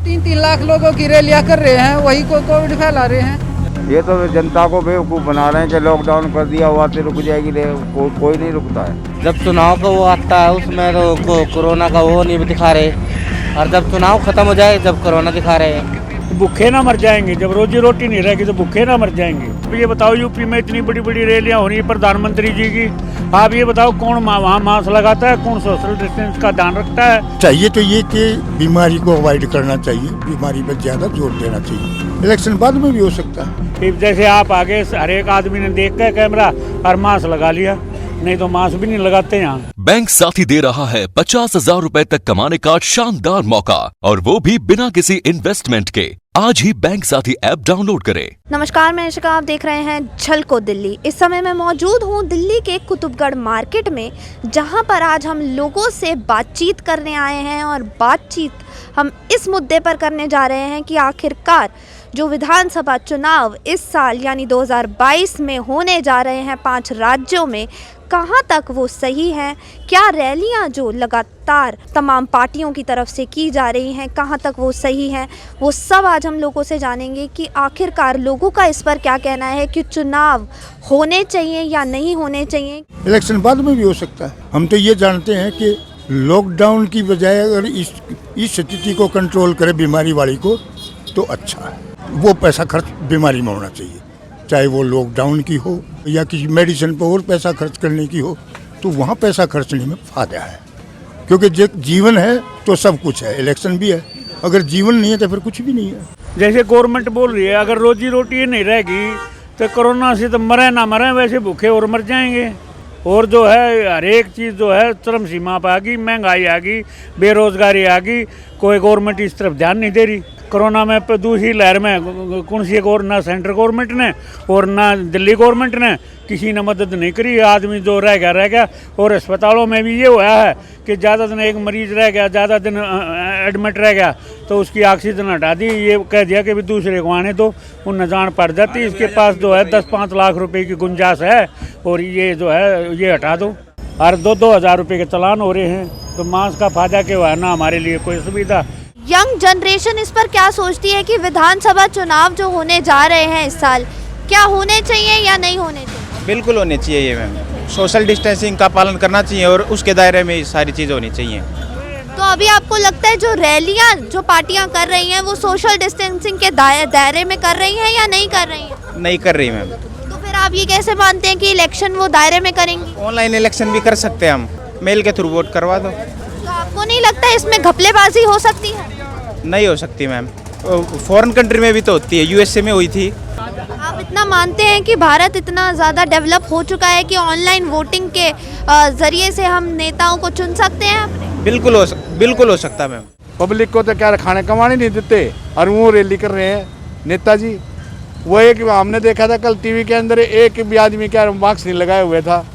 3-3 लाख लोगों की रैलियां कर रहे हैं, वही को कोविड फैला रहे हैं। ये तो जनता को बेवकूफ़ बना रहे हैं कि लॉकडाउन कर दिया हुआ तो रुक जाएगी, कोई नहीं रुकता है। जब चुनाव का वो आता है उसमें तो कोरोना का वो नहीं दिखा रहे, और जब चुनाव खत्म हो जाए जब कोरोना दिखा रहे हैं। भूखे ना मर जाएंगे, जब रोजी रोटी नहीं रहेगी तो भूखे ना मर जाएंगे। ये बताओ यूपी में इतनी बड़ी बड़ी रैलियां हो रही है प्रधानमंत्री जी की, आप ये बताओ कौन वहाँ मास्क लगाता है, कौन सोशल डिस्टेंस का ध्यान रखता है। चाहिए तो ये कि बीमारी को अवॉइड करना चाहिए, बीमारी पर ज्यादा जोर देना चाहिए। इलेक्शन बाद में भी हो सकता है। जैसे आप आगे हर एक आदमी ने देख कर कैमरा और मास्क लगा लिया, नहीं तो मास्क भी नहीं लगाते यहाँ। बैंक साथी दे रहा है 50,000 रुपए तक कमाने का शानदार मौका, और वो भी बिना किसी इन्वेस्टमेंट के। आज ही बैंक साथी ऐप डाउनलोड करें। नमस्कार, मैं इशिका, आप देख रहे हैं झलको दिल्ली। इस समय मैं मौजूद हूँ दिल्ली के कुतुबगढ़ मार्केट में, जहाँ पर आज हम लोगों से बातचीत करने आए हैं। और बातचीत हम इस मुद्दे पर करने जा रहे हैं कि आखिरकार जो विधानसभा चुनाव इस साल यानी 2022 में होने जा रहे हैं 5 राज्यों में, कहां तक वो सही हैं। क्या रैलियां जो लगातार तमाम पार्टियों की तरफ से की जा रही हैं, कहां तक वो सही हैं, वो सब आज हम लोगों से जानेंगे कि आखिरकार लोगों का इस पर क्या कहना है कि चुनाव होने चाहिए या नहीं होने चाहिए। इलेक्शन बाद में भी हो सकता है। हम तो ये जानते हैं कि लॉकडाउन की बजाय अगर इस स्थिति को कंट्रोल करे बीमारी वाली को तो अच्छा है। वो पैसा खर्च बीमारी में होना चाहिए, चाहे वो लॉकडाउन की हो या किसी मेडिसिन पर और पैसा खर्च करने की हो, तो वहाँ पैसा खर्चने में फायदा है। क्योंकि जीवन है तो सब कुछ है, इलेक्शन भी है। अगर जीवन नहीं है तो फिर कुछ भी नहीं है। जैसे गवर्नमेंट बोल रही है अगर रोजी रोटी नहीं रहेगी तो कोरोना से तो मरे ना मरे, वैसे भूखे और मर जाएंगे। और जो है हर एक चीज़ जो है चरम सीमा पर आ गई, महंगाई आ गई, बेरोजगारी आ गई, कोई गवर्नमेंट इस तरफ ध्यान नहीं दे रही। कोरोना में दूसरी लहर में कौन सी और ना सेंट्रल गवर्नमेंट ने और ना दिल्ली गवर्नमेंट ने किसी ने मदद नहीं करी। आदमी जो रह गया। और अस्पतालों में भी ये हुआ है कि ज़्यादा दिन एक मरीज रह गया, ज़्यादा दिन एडमिट रह गया तो उसकी ऑक्सीजन हटा दी। ये कह दिया कि भी दूसरे को आने तो उन्हें जान पड़ जाती। इसके पास जो है 10-5 लाख रुपए की गुंजाइश है और ये जो है ये हटा दो। हर 2-2 हज़ार रुपये के चालान हो रहे हैं, तो मास्क का फायदा क्या हुआ ना हमारे लिए कोई सुविधा। यंग जनरेशन इस पर क्या सोचती है कि विधानसभा चुनाव जो होने जा रहे हैं इस साल, क्या होने चाहिए या नहीं होने चाहिए? बिल्कुल होने चाहिए ये मैम। सोशल डिस्टेंसिंग का पालन करना चाहिए और उसके दायरे में सारी चीज़ होनी चाहिए। तो अभी आपको लगता है जो रैलियां जो पार्टियां कर रही हैं वो सोशल डिस्टेंसिंग के दायरे में कर रही हैं या नहीं कर रही हैं? नहीं कर रही मैम। तो फिर आप ये कैसे मानते हैं कि इलेक्शन वो दायरे में करेंगी? ऑनलाइन इलेक्शन भी कर सकते हैं हम, मेल के थ्रू वोट करवा दो। तो आपको नहीं लगता इसमें घपलेबाजी हो सकती है? नहीं हो सकती मैम, फॉरेन कंट्री में भी तो होती है, यूएसए में हुई थी। आप इतना मानते हैं कि भारत इतना ज़्यादा डेवलप हो चुका है कि ऑनलाइन वोटिंग के जरिए से हम नेताओं को चुन सकते हैं अपने? बिल्कुल हो सकता है मैम। पब्लिक को तो क्या खाने कमाने नहीं देते और वो रैली कर रहे हैं नेताजी। वो एक हमने देखा था कल टीवी के अंदर, एक भी आदमी क्या मास्क नहीं लगाए हुए था।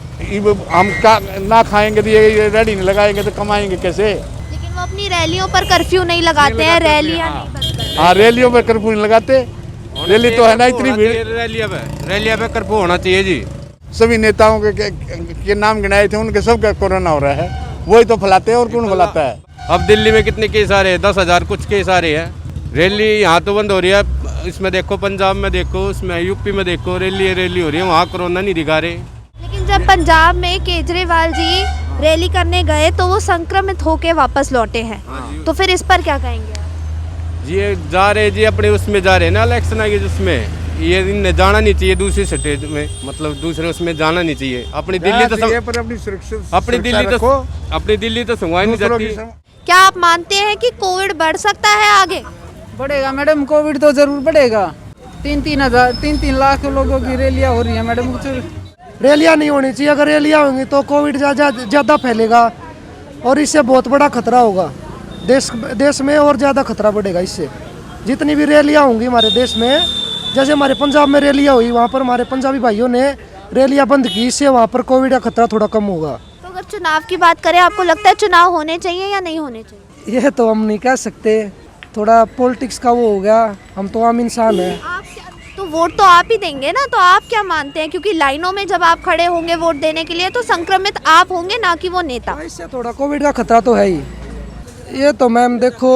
हम का ना खाएंगे तो ये रेडी नहीं लगाएंगे तो कमाएंगे कैसे? लेकिन वो अपनी रैलियों पर कर्फ्यू नहीं लगाते हैं, रैलियां नहीं। हाँ, रैलियों पर कर्फ्यू नहीं लगाते। रैली तो है ना इतनी भीड़, रैलिया पे कर्फ्यू होना चाहिए जी। सभी नेताओं के नाम गिनाए थे, उनके सब का कोरोना हो रहा है, वही तो फैलाते हैं और कौन फैलाता है? अब दिल्ली में कितने केस आ रहे हैं? 10,000 कुछ केस आ रहे हैं। रैली यहाँ तो बंद हो रही है, इसमें देखो पंजाब में देखो, उसमें यूपी में देखो रैली हो रही है, वहाँ कोरोना नहीं दिखा रहे। लेकिन जब पंजाब में केजरीवाल जी रैली करने गए तो वो संक्रमित होके वापस लौटे हैं, तो फिर इस पर क्या कहेंगे? ये जा रहे जी अपने उसमें जा रहे हैं ना इलेक्शन आगे, जिसमें ये इन्हें जाना नहीं चाहिए दूसरी स्टेट में, मतलब दूसरे उसमें जाना नहीं चाहिए। अपनी दिल्ली तो अपनी दिल्ली तो सुनवाई नहीं जाती। क्या आप मानते हैं कि कोविड बढ़ सकता है आगे? बढ़ेगा मैडम, कोविड तो जरूर बढ़ेगा। 3-3 लाख लोगों की रैलियां हो रही है मैडम। कुछ रैलियां नहीं होनी चाहिए। अगर रैलियां होंगी तो कोविड ज़्यादा फैलेगा और इससे बहुत बड़ा खतरा होगा देश में, और ज़्यादा खतरा बढ़ेगा इससे। जितनी भी रैलियां होंगी हमारे देश में, जैसे हमारे पंजाब में रैलियां हुई, वहाँ पर हमारे पंजाबी भाइयों ने रैलियां बंद की, इससे वहाँ पर कोविड का खतरा थोड़ा कम होगा। तो अगर चुनाव की बात करें, आपको लगता है चुनाव होने चाहिए या नहीं होने चाहिए? ये तो हम नहीं कह सकते, थोड़ा पॉलिटिक्स का वो हो गया। हम तो आम इंसान हैं। तो वोट तो आप ही देंगे ना, तो आप क्या मानते हैं? क्योंकि लाइनों में जब आप खड़े होंगे वोट देने के लिए तो संक्रमित आप होंगे, ना कि वो नेता। इससे थोड़ा कोविड का खतरा तो है ही। ये तो मैम देखो,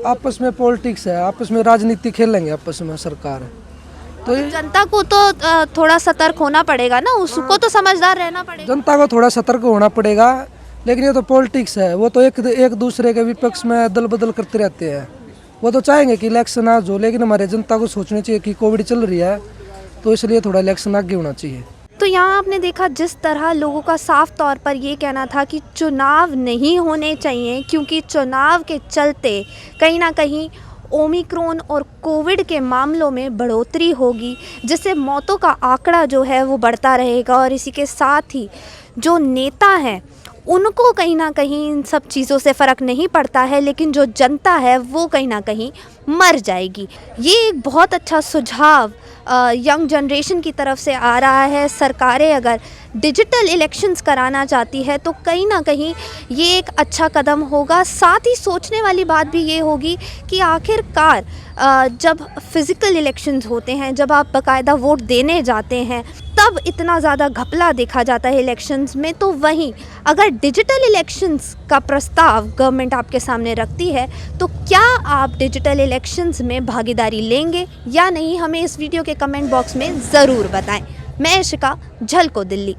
आपस में पॉलिटिक्स है, आपस में राजनीति खेलेंगे आपस में सरकार। तो जनता को तो थोड़ा सतर्क होना पड़ेगा ना, उसको तो समझदार रहना पड़ेगा। जनता को थोड़ा सतर्क होना पड़ेगा, लेकिन ये तो पॉलिटिक्स है, वो तो एक दूसरे के विपक्ष में दल बदल करते रहते हैं। वो तो चाहेंगे कि इलेक्शन आज हो, लेकिन हमारे जनता को सोचना चाहिए कि कोविड चल रही है, तो इसलिए थोड़ा इलेक्शन आगे होना चाहिए। तो यहाँ आपने देखा जिस तरह लोगों का साफ तौर पर ये कहना था कि चुनाव नहीं होने चाहिए, क्योंकि चुनाव के चलते कहीं ना कहीं ओमिक्रॉन और कोविड के मामलों में बढ़ोतरी होगी, जिससे मौतों का आंकड़ा जो है वो बढ़ता रहेगा। और इसी के साथ ही जो नेता हैं उनको कहीं ना कहीं इन सब चीज़ों से फ़र्क नहीं पड़ता है, लेकिन जो जनता है वो कहीं ना कहीं मर जाएगी। ये एक बहुत अच्छा सुझाव यंग जनरेशन की तरफ से आ रहा है। सरकारें अगर डिजिटल इलेक्शंस कराना चाहती है तो कहीं ना कहीं ये एक अच्छा कदम होगा। साथ ही सोचने वाली बात भी ये होगी कि आखिरकार जब फिज़िकल इलेक्शंस होते हैं, जब आप बाकायदा वोट देने जाते हैं, तब इतना ज़्यादा घपला देखा जाता है इलेक्शंस में। तो वहीं अगर डिजिटल इलेक्शंस का प्रस्ताव गवर्नमेंट आपके सामने रखती है तो क्या आप डिजिटल इलेक्शंस में भागीदारी लेंगे या नहीं, हमें इस वीडियो के कमेंट बॉक्स में ज़रूर बताएं। मैं इशिका, झलको दिल्ली।